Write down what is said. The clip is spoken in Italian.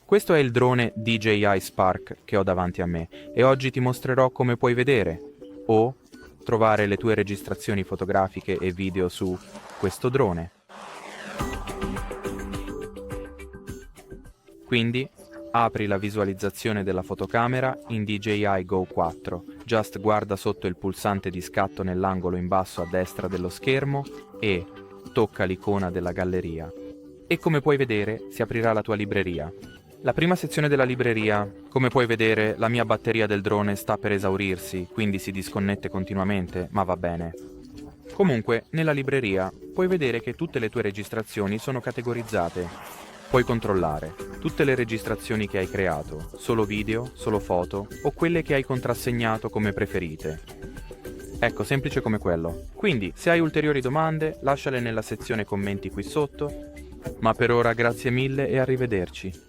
Questo è il drone DJI SPARK che ho davanti a me e oggi ti mostrerò come puoi vedere o trovare le tue registrazioni fotografiche e video su questo drone. Quindi apri la visualizzazione della fotocamera in DJI GO4, just guarda sotto il pulsante di scatto nell'angolo in basso a destra dello schermo e tocca l'icona della galleria. E come puoi vedere si aprirà la tua libreria. La prima sezione della libreria, come puoi vedere la mia batteria del drone sta per esaurirsi, quindi si disconnette continuamente, ma va bene. Comunque, nella libreria puoi vedere che tutte le tue registrazioni sono categorizzate. Puoi controllare tutte le registrazioni che hai creato, solo video, solo foto o quelle che hai contrassegnato come preferite. Ecco, semplice come quello. Quindi, se hai ulteriori domande, lasciale nella sezione commenti qui sotto. Ma per ora grazie mille e arrivederci.